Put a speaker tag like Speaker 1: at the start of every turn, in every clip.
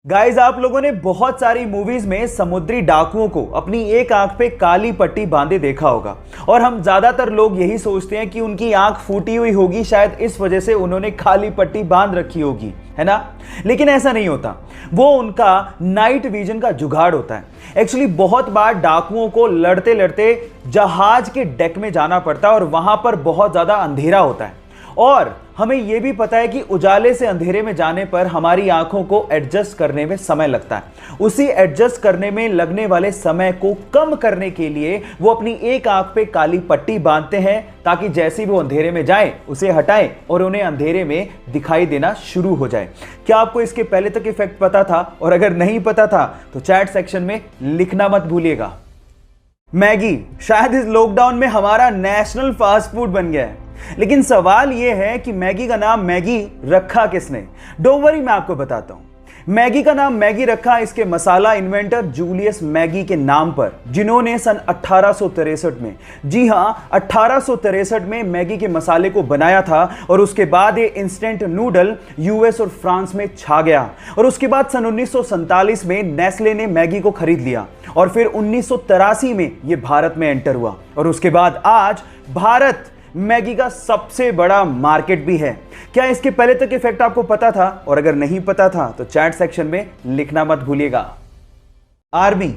Speaker 1: Guys, आप लोगों ने बहुत सारी मूवीज में समुद्री डाकुओं को अपनी एक आंख पे काली पट्टी बांधे देखा होगा और हम ज्यादातर लोग यही सोचते हैं कि उनकी आंख फूटी हुई होगी, शायद इस वजह से उन्होंने काली पट्टी बांध रखी होगी, है ना। लेकिन ऐसा नहीं होता, वो उनका नाइट विजन का जुगाड़ होता है। एक्चुअली बहुत बार डाकुओं को लड़ते लड़ते जहाज के डेक में जाना पड़ता है और वहां पर बहुत ज्यादा अंधेरा होता है और हमें यह भी पता है कि उजाले से अंधेरे में जाने पर हमारी आंखों को एडजस्ट करने में समय लगता है। उसी एडजस्ट करने में लगने वाले समय को कम करने के लिए वो अपनी एक आंख पे काली पट्टी बांधते हैं ताकि जैसे ही वो अंधेरे में जाएं उसे हटाएं और उन्हें अंधेरे में दिखाई देना शुरू हो जाए। क्या आपको इसके पहले तक इफेक्ट पता था? और अगर नहीं पता था तो चैट सेक्शन में लिखना मत भूलिएगा। मैगी शायद इस लॉकडाउन में हमारा नेशनल फास्ट फूड बन गया है, लेकिन सवाल यह है कि मैगी का नाम मैगी रखा किसने? डोंट वरी, मैं आपको बताता हूं। मैगी का नाम मैगी रखा इसके मसाला इन्वेंटर जूलियस मैगी के नाम पर, जिन्होंने सन 1863 में, जी हां 1863 में मैगी के मसाले को बनाया था और उसके बाद ये इंस्टेंट नूडल यूएस और फ्रांस में छा गया और उसके बाद सन 1947 में नेस्ले ने मैगी को खरीद लिया और फिर 1983 में ये भारत में एंटर हुआ और उसके बाद आज भारत मैगी का सबसे बड़ा मार्केट भी है। क्या इसके पहले तक इफेक्ट आपको पता था? और अगर नहीं पता था तो चैट सेक्शन में लिखना मत भूलिएगा। आर्मी,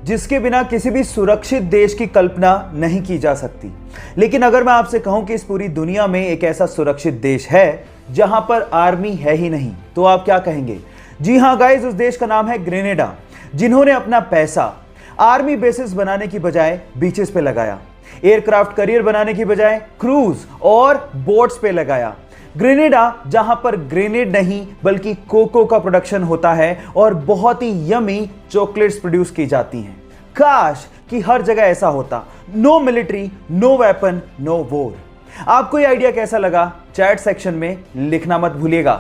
Speaker 1: जिसके बिना किसी भी सुरक्षित देश की कल्पना नहीं की जा सकती, लेकिन अगर मैं आपसे कहूं कि इस पूरी दुनिया में एक ऐसा सुरक्षित देश है जहां पर आर्मी है ही नहीं, तो आप क्या कहेंगे? जी हां गाइस, उस देश का नाम है ग्रेनेडा, जिन्होंने अपना पैसा आर्मी बेसिस बनाने की बजाय बीचेस पे लगाया, एयरक्राफ्ट करियर बनाने की बजाय क्रूज और बोट्स पे लगाया। ग्रेनेडा, जहां पर ग्रेनेड नहीं बल्कि कोको का प्रोडक्शन होता है और बहुत ही यमी चॉकलेट्स प्रोड्यूस की जाती हैं। काश कि हर जगह ऐसा होता। No military, no weapon, no war. आपको ये आइडिया कैसा लगा? चैट सेक्शन में लिखना मत भूलिएगा।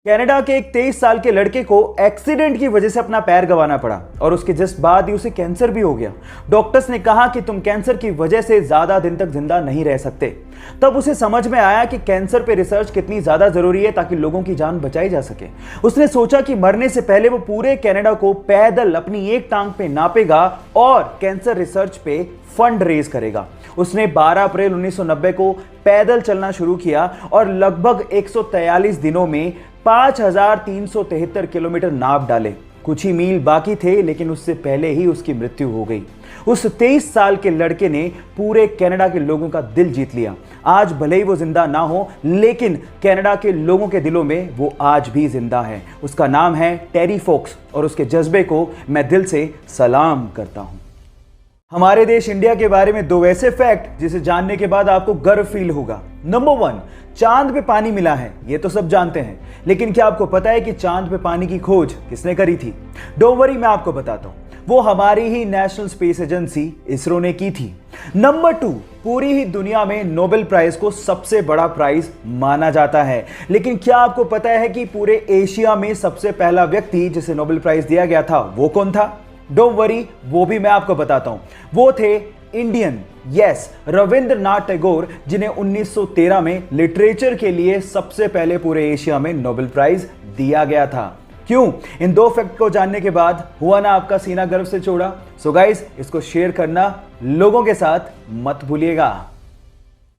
Speaker 1: कनाडा के एक 23 साल के लड़के को एक्सीडेंट की वजह से अपना पैर गंवाना पड़ा और उसके जस्ट बाद ही उसे कैंसर भी हो गया। डॉक्टर्स ने कहा कि तुम कैंसर की वजह से ज्यादा दिन तक जिंदा नहीं रह सकते। तब उसे समझ में आया कि कैंसर पे रिसर्च कितनी ज्यादा जरूरी है ताकि लोगों की जान बचाई जा सके। उसने सोचा कि मरने से पहले वो पूरे कनाडा को पैदल अपनी एक टांग पे नापेगा और कैंसर रिसर्च पे फंड रेज करेगा। उसने 12 अप्रैल 1990 को पैदल चलना शुरू किया और लगभग 143 दिनों में 5373 किलोमीटर नाप डाले। कुछ ही मील बाकी थे लेकिन उससे पहले ही उसकी मृत्यु हो गई। उस 23 साल के लड़के ने पूरे कनाडा के लोगों का दिल जीत लिया। आज भले ही वो जिंदा ना हो, लेकिन कनाडा के लोगों के दिलों में वो आज भी जिंदा है। उसका नाम है टेरी फोक्स और उसके जज्बे को मैं दिल से सलाम करता हूं। हमारे देश इंडिया के बारे में दो ऐसे फैक्ट जिसे जानने के बाद आपको गर्व फील होगा। नंबर 1, चांद पे पानी मिला है, ये तो सब जानते हैं, लेकिन क्या आपको पता है कि चांद पे पानी की खोज किसने करी थी? डोंट वरी, मैं आपको बताता हूं। वो हमारी ही नेशनल स्पेस एजेंसी इसरो ने की थी। नंबर 2, पूरी ही दुनिया में नोबेल प्राइज को सबसे बड़ा प्राइज माना जाता है, लेकिन क्या आपको पता है कि पूरे एशिया में सबसे पहला व्यक्ति जिसे नोबेल प्राइज दिया गया था वो कौन था? डोंट वरी, वो भी मैं आपको बताता हूं। वो थे इंडियन, यस, रविंद्रनाथ टैगोर, जिन्हें 1913 में लिटरेचर के लिए सबसे पहले पूरे एशिया में नोबेल प्राइज दिया गया था। क्यों? इन दो फैक्ट को जानने के बाद हुआ ना आपका सीना गर्व से चौड़ा? सो गाइस, इसको शेयर करना लोगों के साथ मत भूलिएगा।